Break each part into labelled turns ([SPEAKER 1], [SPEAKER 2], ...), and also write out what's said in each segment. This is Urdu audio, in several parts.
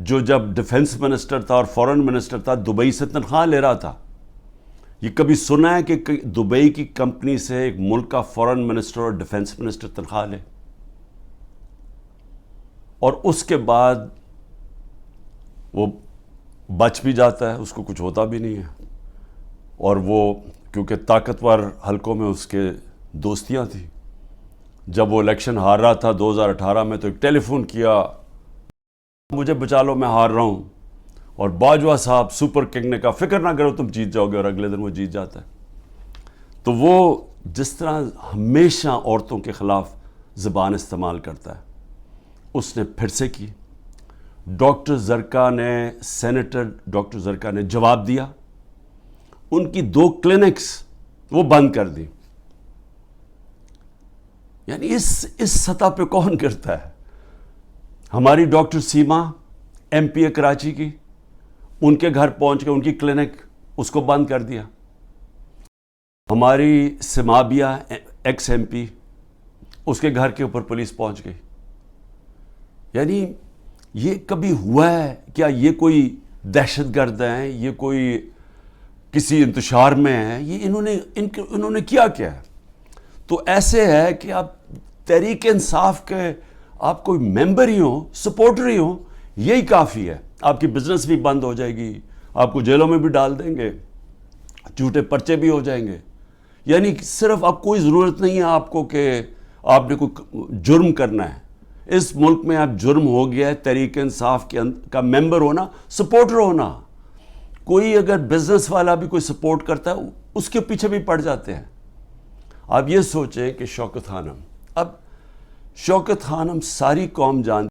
[SPEAKER 1] جو جب ڈیفنس منسٹر تھا اور فورن منسٹر تھا دبئی سے تنخواہ لے رہا تھا. یہ کبھی سنا ہے کہ دبئی کی کمپنی سے ایک ملک کا فورن منسٹر اور ڈیفنس منسٹر تنخواہ لے؟ اور اس کے بعد وہ بچ بھی جاتا ہے, اس کو کچھ ہوتا بھی نہیں ہے. اور وہ کیونکہ طاقتور حلقوں میں اس کے دوستیاں تھیں, جب وہ الیکشن ہار رہا تھا 2018 میں تو ایک ٹیلی فون کیا, مجھے بچا لو میں ہار رہا ہوں. اور باجوہ صاحب سپر کنگ نے کہا فکر نہ کرو تم جیت جاؤ گے, اور اگلے دن وہ جیت جاتا ہے. تو وہ جس طرح ہمیشہ عورتوں کے خلاف زبان استعمال کرتا ہے, اس نے پھر سے کی. ڈاکٹر زرکا نے, سینیٹر ڈاکٹر زرکا نے جواب دیا, ان کی 2 کلینکس وہ بند کر دی. یعنی اس سطح پہ کون کرتا ہے؟ ہماری ڈاکٹر سیما ایم پی اے کراچی کی, ان کے گھر پہنچ کے ان کی کلینک اس کو بند کر دیا. ہماری سمابیہ ایکس ایم پی, اس کے گھر کے اوپر پولیس پہنچ گئی. یعنی یہ کبھی ہوا ہے کیا؟ یہ کوئی دہشت گرد ہیں, یہ کوئی کسی انتشار میں ہیں, یہ انہوں نے کیا ہے؟ تو ایسے ہے کہ آپ تحریک انصاف کے آپ کوئی ممبر ہی ہوں, سپورٹر ہی ہوں, یہی کافی ہے. آپ کی بزنس بھی بند ہو جائے گی, آپ کو جیلوں میں بھی ڈال دیں گے, جھوٹے پرچے بھی ہو جائیں گے. یعنی صرف اب کوئی ضرورت نہیں ہے آپ کو کہ آپ نے کوئی جرم کرنا ہے. اس ملک میں اب جرم ہو گیا ہے تحریک انصاف کا ممبر ہونا, سپورٹر ہونا. کوئی اگر بزنس والا بھی کوئی سپورٹ کرتا ہے اس کے پیچھے بھی پڑ جاتے ہیں. آپ یہ سوچیں کہ شوکت خانم, اب شوکت خانم ساری قوم جانتی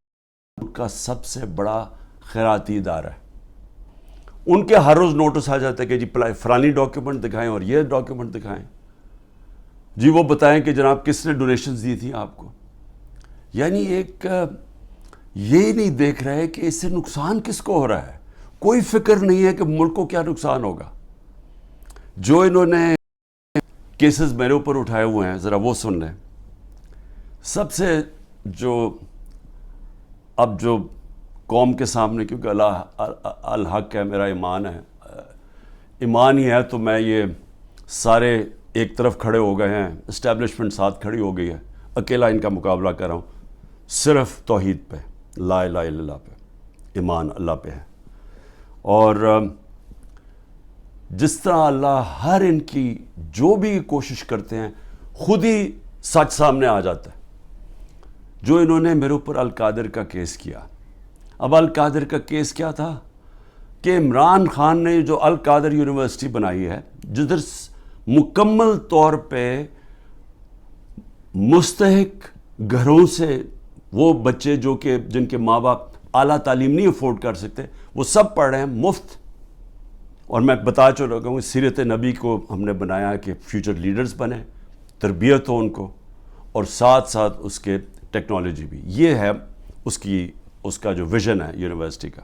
[SPEAKER 1] ہے, کا سب سے بڑا خیراتی ادارہ ہے. ان کے ہر روز نوٹس آ جاتا ہے کہ جی فلانی ڈاکیومنٹ دکھائیں اور یہ ڈاکیومنٹ دکھائیں, جی وہ بتائیں کہ جناب کس نے ڈونیشنز دی تھیں آپ کو. یعنی ایک یہ نہیں دیکھ رہے کہ اس سے نقصان کس کو ہو رہا ہے. کوئی فکر نہیں ہے کہ ملک کو کیا نقصان ہوگا. جو انہوں نے کیسز میرے اوپر اٹھائے ہوئے ہیں ذرا وہ سن لیں. سب سے جو قوم کے سامنے, کیونکہ الحق ہے, میرا ایمان ہے, ایمان ہی ہے, تو میں یہ سارے ایک طرف کھڑے ہو گئے ہیں, اسٹیبلشمنٹ ساتھ کھڑی ہو گئی ہے, اکیلا ان کا مقابلہ کر رہا ہوں. صرف توحید پہ, لا الہ الا اللہ پہ, ایمان اللہ پہ ہے. اور جس طرح اللہ ہر ان کی جو بھی کوشش کرتے ہیں خود ہی سچ سامنے آ جاتا ہے. جو انہوں نے میرے اوپر القادر کا کیس کیا, اب القادر کا کیس کیا تھا کہ عمران خان نے جو القادر یونیورسٹی بنائی ہے, جدھر مکمل طور پہ مستحق گھروں سے وہ بچے جو کہ جن کے ماں باپ اعلیٰ تعلیم نہیں افورڈ کر سکتے, وہ سب پڑھ رہے ہیں مفت. اور میں بتا چل رہا ہوں سیرت نبی کو ہم نے بنایا کہ فیوچر لیڈرز بنے, تربیت ہو ان کو, اور ساتھ ساتھ اس کے ٹیکنالوجی بھی. یہ ہے اس کا جو ویژن ہے یونیورسٹی کا.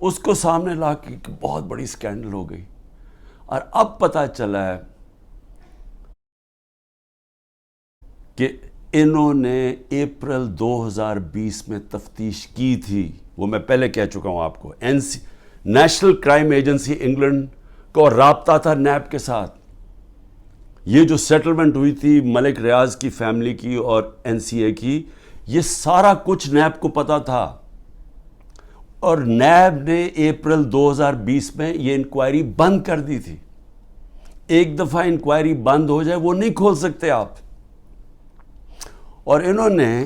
[SPEAKER 1] اس کو سامنے لا کے بہت بڑی سکینڈل ہو گئی. اور اب پتہ چلا ہے کہ انہوں نے اپریل 2020 میں تفتیش کی تھی. وہ میں پہلے کہہ چکا ہوں آپ کو, نیشنل کرائم ایجنسی انگلینڈ کو رابطہ تھا نیب کے ساتھ. یہ جو سیٹلمنٹ ہوئی تھی ملک ریاض کی فیملی کی اور این سی اے کی, یہ سارا کچھ نیب کو پتا تھا. اور نیب نے اپریل 2020 میں یہ انکوائری بند کر دی تھی. ایک دفعہ انکوائری بند ہو جائے وہ نہیں کھول سکتے آپ. اور انہوں نے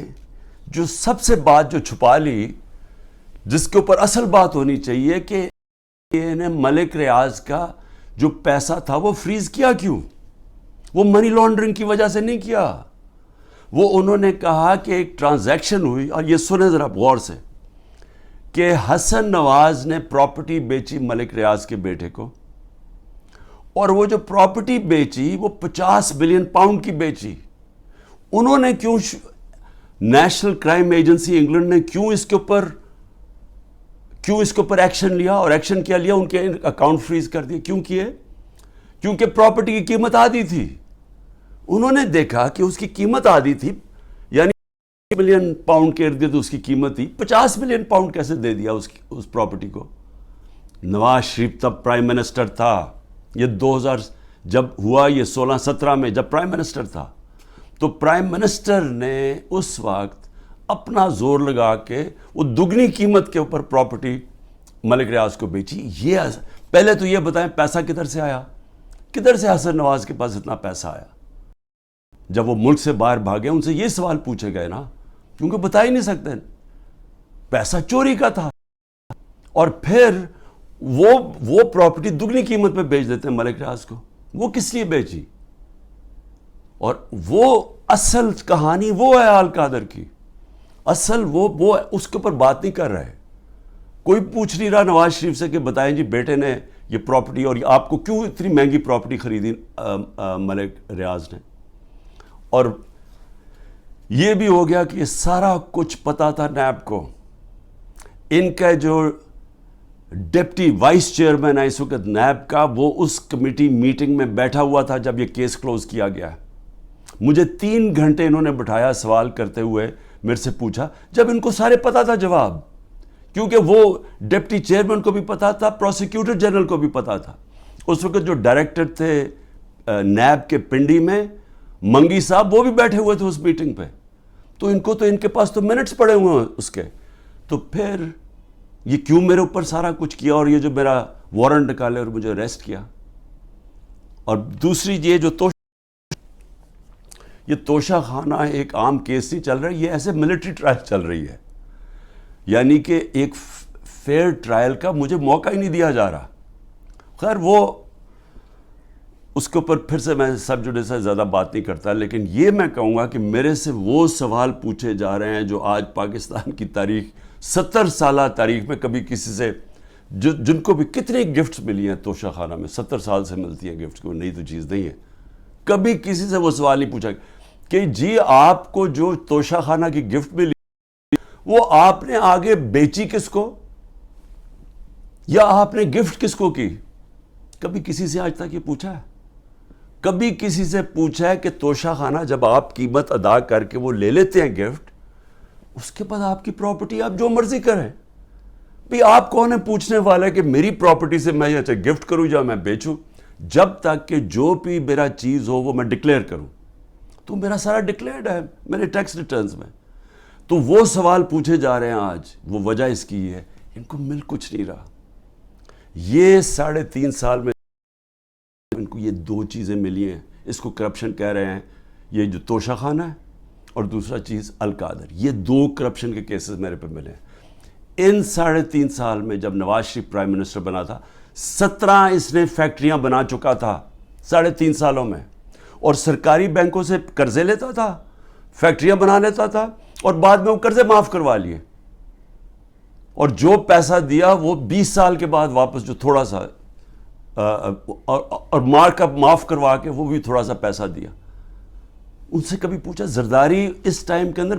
[SPEAKER 1] جو سب سے بات جو چھپا لی, جس کے اوپر اصل بات ہونی چاہیے کہ انہیں ملک ریاض کا جو پیسہ تھا وہ فریز کیا کیوں؟ وہ منی لانڈرنگ کی وجہ سے نہیں کیا. وہ انہوں نے کہا کہ ایک ٹرانزیکشن ہوئی, اور یہ سنیں ذرا غور سے, کہ حسن نواز نے پراپرٹی بیچی ملک ریاض کے بیٹے کو, اور وہ جو پراپرٹی بیچی وہ 50 بلین پاؤنڈ کی بیچی. انہوں نے کیوں, نیشنل کرائم ایجنسی انگلینڈ نے کیوں اس کے اوپر ایکشن لیا, اور ایکشن کیا لیا؟ ان کے اکاؤنٹ فریز کر دیے. کیوں کیے؟ کیونکہ پراپرٹی کی قیمت آدھی تھی. انہوں نے دیکھا کہ اس کی قیمت آدھی تھی, یعنی ملین پاؤنڈ کے ارد گرد اس کی قیمت تھی. 50 ملین پاؤنڈ کیسے دے دیا اس پراپرٹی کو؟ نواز شریف تب پرائم منسٹر تھا. یہ 2000 جب ہوا، یہ 16-17 میں جب پرائم منسٹر تھا، تو پرائم منسٹر نے اس وقت اپنا زور لگا کے وہ دگنی قیمت کے اوپر پراپرٹی ملک ریاض کو بیچی. یہ پہلے تو یہ بتائیں پیسہ کدھر سے آیا؟ کدھر سے حسن نواز کے پاس اتنا پیسہ آیا؟ جب وہ ملک سے باہر بھاگے ان سے یہ سوال پوچھے گئے نا، کیونکہ بتا ہی نہیں سکتے. پیسہ چوری کا تھا، اور پھر وہ پراپرٹی دگنی قیمت پہ بیچ دیتے ہیں ملک ریاض کو. وہ کس لیے بیچی؟ اور وہ اصل کہانی وہ ہے آل قادر کی. اصل وہ اس کے اوپر بات نہیں کر رہے. کوئی پوچھ نہیں رہا نواز شریف سے کہ بتائیں جی بیٹے نے یہ پراپرٹی اور آپ کو کیوں اتنی مہنگی پراپرٹی خریدی ملک ریاض نے. اور یہ بھی ہو گیا کہ یہ سارا کچھ پتا تھا نیب کو. ان کا جو ڈپٹی وائس چیئرمین ہے اس وقت نیب کا، وہ اس کمیٹی میٹنگ میں بیٹھا ہوا تھا جب یہ کیس کلوز کیا گیا. مجھے 3 گھنٹے انہوں نے بٹھایا سوال کرتے ہوئے، میرے سے پوچھا، جب ان کو سارے پتا تھا جواب. کیونکہ وہ ڈپٹی چیئرمین کو بھی پتا تھا، پروسیکیوٹر جنرل کو بھی پتا تھا. اس وقت جو ڈائریکٹر تھے نیب کے پنڈی میں، منگی صاحب، وہ بھی بیٹھے ہوئے تھے اس میٹنگ پہ. تو ان کے پاس تو منٹس پڑے ہوئے ہیں اس کے. تو پھر یہ کیوں میرے اوپر سارا کچھ کیا، اور یہ جو میرا وارنٹ نکالے اور مجھے اریسٹ کیا. اور دوسری یہ توشہ خانہ ایک عام کیس نہیں چل رہا ہے، یہ ایسے ملٹری ٹرائل چل رہی ہے. یعنی کہ ایک فیئر ٹرائل کا مجھے موقع ہی نہیں دیا جا رہا. خیر وہ اس کے اوپر پھر سے میں سب جوڈیس سے زیادہ بات نہیں کرتا، لیکن یہ میں کہوں گا کہ میرے سے وہ سوال پوچھے جا رہے ہیں جو آج پاکستان کی تاریخ 70 سالہ تاریخ میں کبھی کسی سے، جن کو بھی کتنے گفٹس ملی ہیں توشہ خانہ میں، 70 سال سے ملتی ہیں گفٹس، کوئی نئی تو چیز نہیں ہے. کبھی کسی سے وہ سوال نہیں پوچھا کہ جی آپ کو جو توشہ خانہ کی گفٹ ملی وہ آپ نے آگے بیچی کس کو، یا آپ نے گفٹ کس کو کی. کبھی کسی سے آج تک یہ پوچھا ہے؟ کبھی کسی سے پوچھا ہے کہ توشہ خانہ جب آپ قیمت ادا کر کے وہ لے لیتے ہیں گفٹ، اس کے بعد آپ کی پراپرٹی آپ جو مرضی کریں؟ بھی آپ کون ہے پوچھنے والا ہے کہ میری پراپرٹی سے میں یہ گفٹ کروں یا میں بیچوں؟ جب تک کہ جو بھی میرا چیز ہو وہ میں ڈکلیئر کروں. تو میرا سارا ڈکلیئرڈ ہے میرے ٹیکس ریٹرنز میں. تو وہ سوال پوچھے جا رہے ہیں آج. وہ وجہ اس کی ہے ان کو مل کچھ نہیں رہا. یہ 3.5 سال میں ان کو یہ 2 چیزیں ملی ہیں. اس کو کرپشن کہہ رہے ہیں، یہ جو توشہ خانہ ہے، اور دوسرا چیز القادر. یہ 2 کرپشن کے کیسز میرے پہ ملے ہیں. ان 3.5 سال میں جب نواز شریف پرائم منسٹر بنا تھا، 17 اس نے فیکٹریاں بنا چکا تھا 3.5 سالوں میں. اور سرکاری بینکوں سے قرضے لیتا تھا، فیکٹریاں بنا لیتا تھا، اور بعد میں وہ قرضے معاف کروا لیے. اور جو پیسہ دیا وہ 20 سال کے بعد واپس، جو تھوڑا سا اور مارک اپ معاف کروا کے وہ بھی تھوڑا سا پیسہ دیا. ان سے کبھی پوچھا؟ زرداری اس ٹائم کے اندر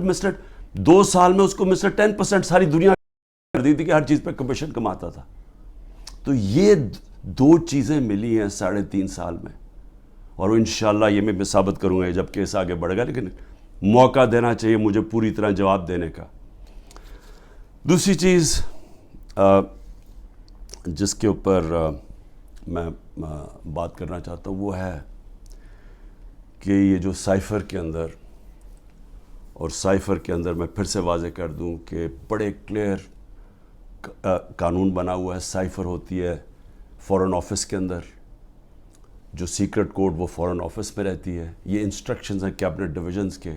[SPEAKER 1] 2 سال میں اس کو 10% ساری دنیا کر دی تھی کہ ہر چیز پہ کمیشن کماتا تھا. تو یہ 2 چیزیں ملی ہیں 3.5 سال میں. اور انشاءاللہ یہ میں ثابت کروں گا جب کیس آگے بڑھے گا، لیکن موقع دینا چاہیے مجھے پوری طرح جواب دینے کا. دوسری چیز جس کے اوپر میں بات کرنا چاہتا ہوں وہ ہے کہ یہ جو سائفر کے اندر میں پھر سے واضح کر دوں کہ بڑے کلیئر قانون بنا ہوا ہے. سائفر ہوتی ہے فورن آفس کے اندر، جو سیکرٹ کوڈ وہ فورن آفس میں رہتی ہے. یہ انسٹرکشنز ہیں کیبنٹ ڈویژنز کے.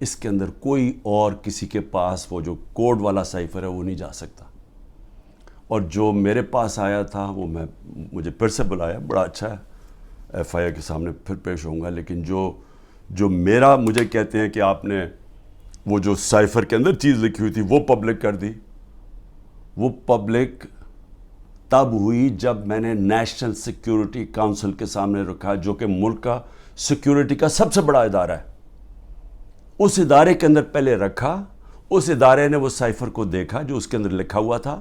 [SPEAKER 1] اس کے اندر کوئی اور کسی کے پاس وہ جو کوڈ والا سائفر ہے وہ نہیں جا سکتا. اور جو میرے پاس آیا تھا وہ مجھے پھر سے بلایا، بڑا اچھا ہے، ایف آئی اے کے سامنے پھر پیش ہوں گا. لیکن جو مجھے کہتے ہیں کہ آپ نے وہ جو سائفر کے اندر چیز لکھی ہوئی تھی وہ پبلک کر دی. وہ پبلک تب ہوئی جب میں نے نیشنل سیکیورٹی کاؤنسل کے سامنے رکھا، جو کہ ملک کا سیکیورٹی کا سب سے بڑا ادارہ ہے. اس ادارے کے اندر پہلے رکھا. اس ادارے نے وہ سائفر کو دیکھا جو اس کے اندر لکھا ہوا تھا،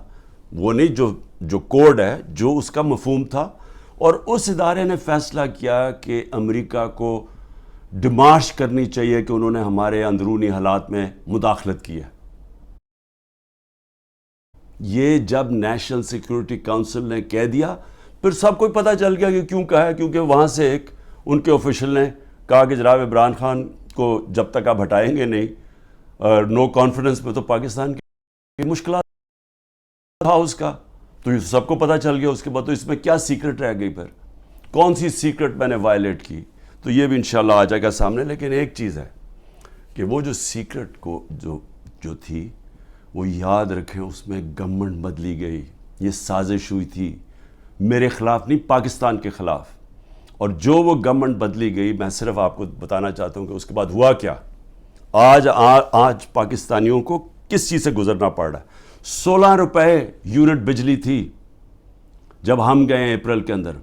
[SPEAKER 1] وہ نہیں جو کوڈ ہے، جو اس کا مفہوم تھا. اور اس ادارے نے فیصلہ کیا کہ امریکہ کو ڈیمارش کرنی چاہیے کہ انہوں نے ہمارے اندرونی حالات میں مداخلت کی ہے. یہ جب نیشنل سیکیورٹی کونسل نے کہہ دیا پھر سب کو پتہ چل گیا کہ کیوں کہا ہے, کیونکہ وہاں سے ایک ان کے آفیشل نے کہا کہ جناب عمران خان کو جب تک آپ ہٹائیں گے نہیں نو کانفیڈنس میں تو پاکستان کی مشکلات تھا اس کا, تو یہ سب کو پتہ چل گیا. اس کے بعد تو اس میں کیا سیکرٹ رہ گئی, پھر کون سی سیکرٹ میں نے وائلیٹ کی, تو یہ بھی انشاءاللہ آ جائے گا سامنے. لیکن ایک چیز ہے کہ وہ جو سیکرٹ کو جو تھی وہ یاد رکھیں, اس میں گورنمنٹ بدلی گئی. یہ سازش ہوئی تھی میرے خلاف نہیں, پاکستان کے خلاف. اور جو وہ گورنمنٹ بدلی گئی, میں صرف آپ کو بتانا چاہتا ہوں کہ اس کے بعد ہوا کیا. آج پاکستانیوں کو کس چیز سے گزرنا پڑ رہا ہے. 16 روپے یونٹ بجلی تھی جب ہم گئے ہیں اپریل کے اندر,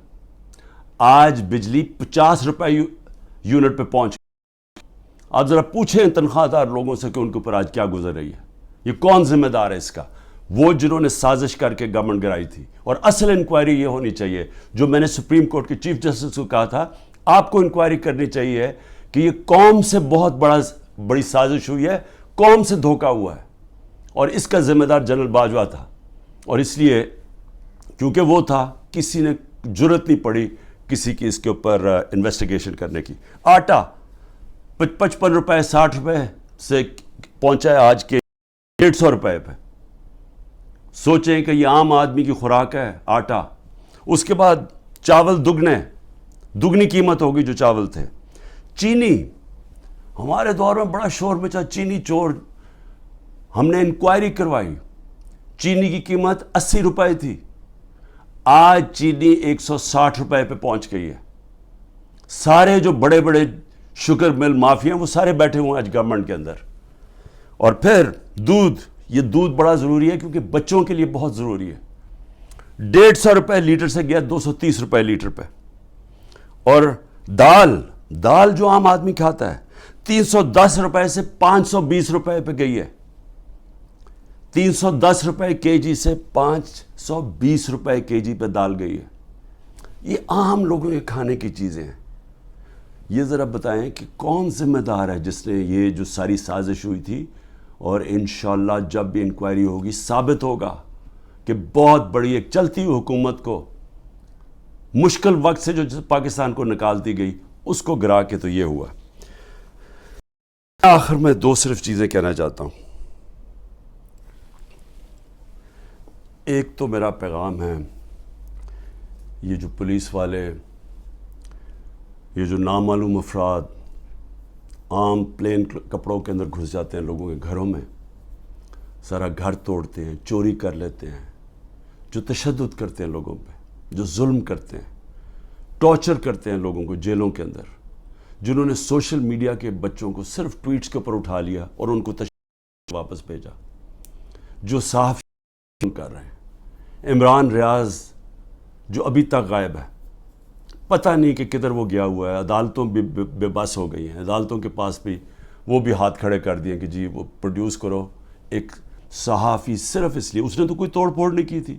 [SPEAKER 1] آج بجلی 50 روپے یونٹ پہ پہنچ گئی. آپ ذرا پوچھیں تنخواہ دار لوگوں سے کہ ان کے اوپر آج کیا گزر رہی ہے. یہ کون ذمہ دار ہے اس کا؟ وہ جنہوں نے سازش کر کے گورنمنٹ گرائی تھی. اور اصل انکوائری یہ ہونی چاہیے جو میں نے سپریم کورٹ کے چیف جسٹس کو کہا تھا, آپ کو انکوائری کرنی چاہیے کہ یہ قوم سے بہت بڑی سازش ہوئی ہے, قوم سے دھوکہ ہوا ہے, اور اس کا ذمہ دار جنرل باجوہ تھا. اور اس لیے کیونکہ وہ تھا, کسی نے جرت نہیں پڑی کسی کی اس کے اوپر انویسٹیگیشن کرنے کی. آٹا 55 روپے 60 روپے سے پہنچا ہے آج کے 150 روپے پہ. سوچیں کہ یہ عام آدمی کی خوراک ہے آٹا. اس کے بعد چاول دگنی قیمت ہوگی جو چاول تھے. چینی, ہمارے دور میں بڑا شور مچا چینی چور. ہم نے انکوائری کروائی, چینی کی قیمت 80 روپے تھی, آج چینی 160 روپے پہ پہنچ گئی ہے. سارے جو بڑے بڑے شوگر مل مافیا ہیں وہ سارے بیٹھے ہوئے ہیں آج گورنمنٹ کے اندر. اور پھر یہ دودھ بڑا ضروری ہے کیونکہ بچوں کے لیے بہت ضروری ہے. 150 روپے لیٹر سے گیا 230 روپے لیٹر پہ. اور دال جو عام آدمی کھاتا ہے 310 روپے سے 520 روپے پہ گئی ہے. 310 روپے کے جی سے 520 روپے کے جی پہ دال گئی ہے. یہ عام لوگوں کے کھانے کی چیزیں ہیں. یہ ذرا بتائیں کہ کون ذمہ دار ہے جس نے یہ جو ساری سازش ہوئی تھی. اور انشاءاللہ جب بھی انکوائری ہوگی ثابت ہوگا کہ بہت بڑی ایک چلتی ہوئی حکومت کو مشکل وقت سے جو پاکستان کو نکالتی گئی اس کو گرا کے تو یہ ہوا. آخر میں صرف چیزیں کہنا چاہتا ہوں. ایک تو میرا پیغام ہے, یہ جو پولیس والے, یہ جو نامعلوم افراد عام پلین کپڑوں کے اندر گھس جاتے ہیں لوگوں کے گھروں میں, سارا گھر توڑتے ہیں, چوری کر لیتے ہیں, جو تشدد کرتے ہیں لوگوں پہ, جو ظلم کرتے ہیں, ٹارچر کرتے ہیں لوگوں کو جیلوں کے اندر, جنہوں نے سوشل میڈیا کے بچوں کو صرف ٹویٹس کے اوپر اٹھا لیا اور ان کو واپس بھیجا, جو صحافی کر رہے ہیں. عمران ریاض جو ابھی تک غائب ہے, پتہ نہیں کہ کدھر وہ گیا ہوا ہے. عدالتوں بھی بے بس ہو گئی ہیں, عدالتوں کے پاس بھی وہ بھی ہاتھ کھڑے کر دیے کہ جی وہ پروڈیوس کرو. ایک صحافی صرف اس لیے, اس نے تو کوئی توڑ پھوڑ نہیں کی تھی,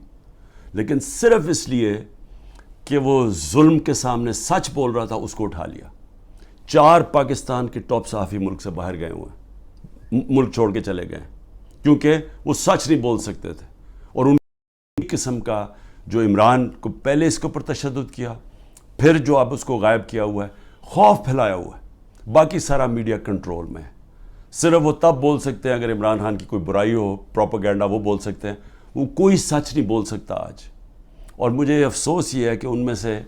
[SPEAKER 1] لیکن صرف اس لیے کہ وہ ظلم کے سامنے سچ بول رہا تھا, اس کو اٹھا لیا. 4 پاکستان کے ٹاپ صحافی ملک سے باہر گئے ہوئے ہیں, ملک چھوڑ کے چلے گئے کیونکہ وہ سچ نہیں بول سکتے تھے. اور ان قسم کا جو عمران کو پہلے اس کے اوپر تشدد کیا, پھر جو اب اس کو غائب کیا ہوا ہے, خوف پھیلایا ہوا ہے. باقی سارا میڈیا کنٹرول میں ہے. صرف وہ تب بول سکتے ہیں اگر عمران خان کی کوئی برائی ہو, پروپیگنڈا, وہ بول سکتے ہیں. وہ کوئی سچ نہیں بول سکتا آج. اور مجھے افسوس یہ ہے کہ ان میں سے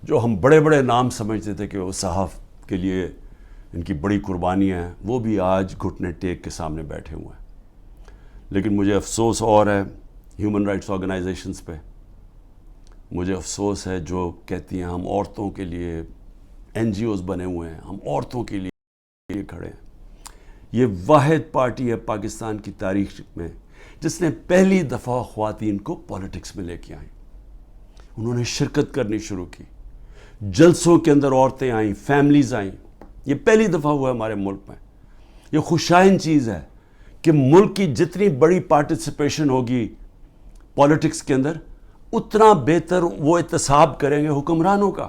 [SPEAKER 1] جو ہم بڑے بڑے نام سمجھتے تھے کہ وہ صحاف کے لیے ان کی بڑی قربانیاں ہیں, وہ بھی آج گھٹنے ٹیک کے سامنے بیٹھے ہوئے ہیں. لیکن مجھے افسوس اور ہے ہیومن رائٹس آرگنائزیشنز پہ. مجھے افسوس ہے جو کہتی ہیں ہم عورتوں کے لیے NGOs بنے ہوئے ہیں, ہم عورتوں کے لیے کھڑے ہیں. یہ واحد پارٹی ہے پاکستان کی تاریخ میں جس نے پہلی دفعہ خواتین کو پولیٹکس میں لے کے آئیں. انہوں نے شرکت کرنی شروع کی, جلسوں کے اندر عورتیں آئیں, فیملیز آئیں. یہ پہلی دفعہ ہوا ہے ہمارے ملک میں. یہ خوشائن چیز ہے کہ ملک کی جتنی بڑی پارٹیسپیشن ہوگی پولیٹکس کے اندر, اتنا بہتر وہ احتساب کریں گے حکمرانوں کا.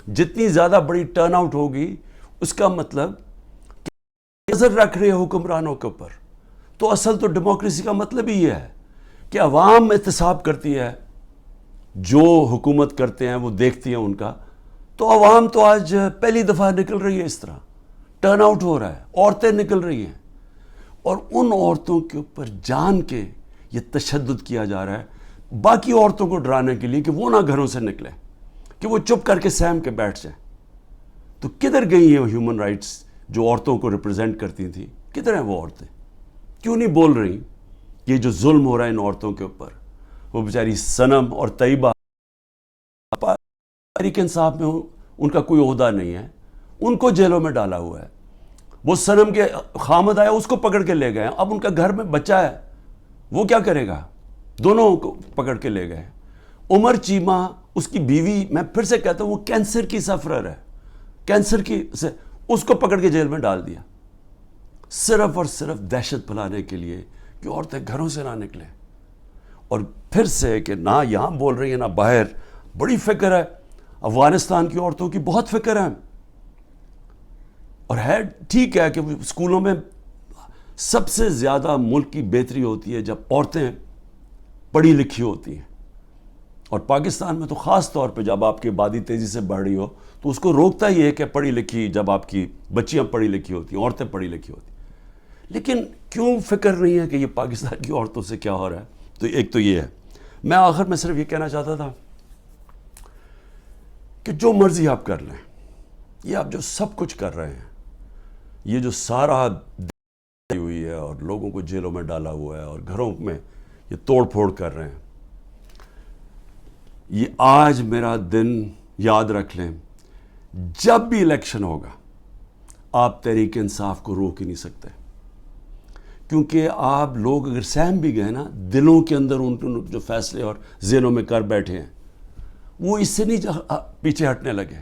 [SPEAKER 1] جتنی زیادہ بڑی ٹرن آؤٹ ہوگی اس کا مطلب نظر رکھ رہے حکمرانوں کے اوپر. تو اصل تو ڈیموکریسی کا مطلب ہی یہ ہے کہ عوام احتساب کرتی ہے، جو حکومت کرتے ہیں وہ دیکھتی ہیں ان کا. تو عوام تو آج پہلی دفعہ نکل رہی ہے، اس طرح ٹرن آؤٹ ہو رہا ہے، عورتیں نکل رہی ہیں، اور ان عورتوں کے اوپر جان کے یہ تشدد کیا جا رہا ہے باقی عورتوں کو ڈرانے کے لیے کہ وہ نہ گھروں سے نکلیں، کہ وہ چپ کر کے سہم کے بیٹھ جائیں. تو کدھر گئی ہیں ہیومن رائٹس جو عورتوں کو ریپرزینٹ کرتی تھیں؟ کدھر ہیں وہ عورتیں؟ کیوں نہیں بول رہی کہ جو ظلم ہو رہا ہے ان عورتوں کے اوپر؟ وہ بیچاری صنم اور طیبہ تحریک انصاف میں ان کا کوئی عہدہ نہیں ہے، ان کو جیلوں میں ڈالا ہوا ہے. وہ صنم کے خامد آیا، اس کو پکڑ کے لے گئے. اب ان کا گھر میں بچہ ہے، وہ کیا کرے گا؟ دونوں کو پکڑ کے لے گئے. عمر چیمہ اس کی بیوی، میں پھر سے کہتا ہوں، وہ کینسر کی سفرر ہے، کینسر کی سے اس کو پکڑ کے جیل میں ڈال دیا، صرف اور صرف دہشت پھیلانے کے لیے کہ عورتیں گھروں سے نہ نکلیں. اور پھر سے کہ نہ یہاں بول رہی ہیں نہ باہر. بڑی فکر ہے افغانستان کی عورتوں کی، بہت فکر ہے. اور ہے ٹھیک ہے کہ اسکولوں میں سب سے زیادہ ملک کی بہتری ہوتی ہے جب عورتیں پڑھی لکھی ہوتی ہیں، اور پاکستان میں تو خاص طور پہ جب آپ کی آبادی تیزی سے بڑھ رہی ہو تو اس کو روکتا ہی ہے کہ پڑھی لکھی، جب آپ کی بچیاں پڑھی لکھی ہوتی ہیں، عورتیں پڑھی لکھی ہوتی ہیں. لیکن کیوں فکر نہیں ہے کہ یہ پاکستان کی عورتوں سے کیا ہو رہا ہے؟ تو ایک تو یہ ہے. میں آخر میں صرف یہ کہنا چاہتا تھا کہ جو مرضی آپ کر لیں، یہ آپ جو سب کچھ کر رہے ہیں، یہ جو سارا ہوئی ہے اور لوگوں کو جیلوں میں ڈالا ہوا ہے اور گھروں میں یہ توڑ پھوڑ کر رہے ہیں، یہ آج میرا دن یاد رکھ لیں، جب بھی الیکشن ہوگا آپ تحریک انصاف کو روک ہی نہیں سکتے. کیونکہ آپ لوگ اگر سہم بھی گئے نا، دلوں کے اندر ان کے جو فیصلے اور ذہنوں میں کر بیٹھے ہیں، وہ اس سے نہیں پیچھے ہٹنے لگے.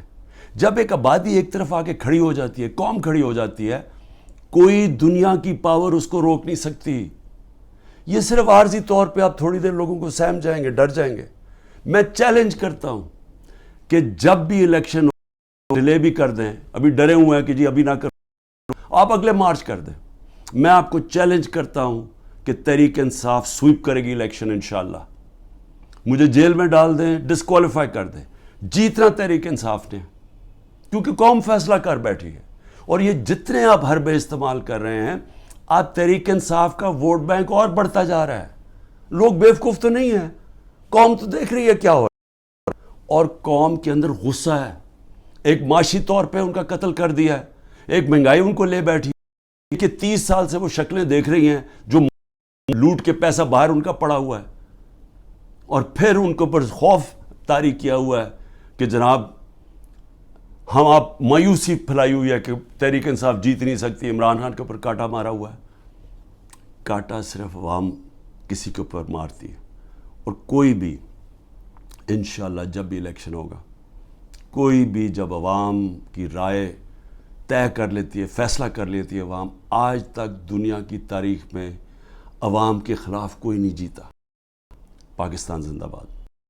[SPEAKER 1] جب ایک آبادی ایک طرف آ کے کھڑی ہو جاتی ہے، قوم کھڑی ہو جاتی ہے، کوئی دنیا کی پاور اس کو روک نہیں سکتی. یہ صرف عارضی طور پہ آپ تھوڑی دیر لوگوں کو سہم جائیں گے، ڈر جائیں گے. میں چیلنج کرتا ہوں کہ جب بھی الیکشن ڈیلے بھی کر دیں، ابھی ڈرے ہوئے ہیں کہ جی ابھی نہ کر، آپ اگلے مارچ کر دیں. میں آپ کو چیلنج کرتا ہوں کہ تحریک انصاف سویپ کرے گی الیکشن انشاءاللہ. مجھے جیل میں ڈال دیں، ڈسکوالیفائی کر دیں، جیتنا تحریک انصاف نے، کیونکہ قوم فیصلہ کر بیٹھی ہے. اور یہ جتنے آپ حربے استعمال کر رہے ہیں، آپ تحریک انصاف کا ووٹ بینک اور بڑھتا جا رہا ہے. لوگ بیوقوف تو نہیں ہیں، قوم تو دیکھ رہی ہے کیا ہو رہا ہے، اور قوم کے اندر غصہ ہے. ایک معاشی طور پہ ان کا قتل کر دیا ہے، ایک مہنگائی ان کو لے بیٹھی کہ 30 سال سے وہ شکلیں دیکھ رہی ہیں جو لوٹ کے پیسہ باہر ان کا پڑا ہوا ہے، اور پھر ان کے اوپر خوف طاری کیا ہوا ہے کہ جناب ہم آپ مایوسی پھیلائی ہوئی ہے کہ تحریک انصاف جیت نہیں سکتی. عمران خان کے اوپر کاٹا مارا ہوا ہے. کاٹا صرف عوام کسی کے اوپر مارتی ہے. اور کوئی بھی انشاءاللہ جب بھی الیکشن ہوگا، کوئی بھی جب عوام کی رائے طے کر لیتی ہے، فیصلہ کر لیتی ہے عوام، آج تک دنیا کی تاریخ میں عوام کے خلاف کوئی نہیں جیتا. پاکستان زندہ باد.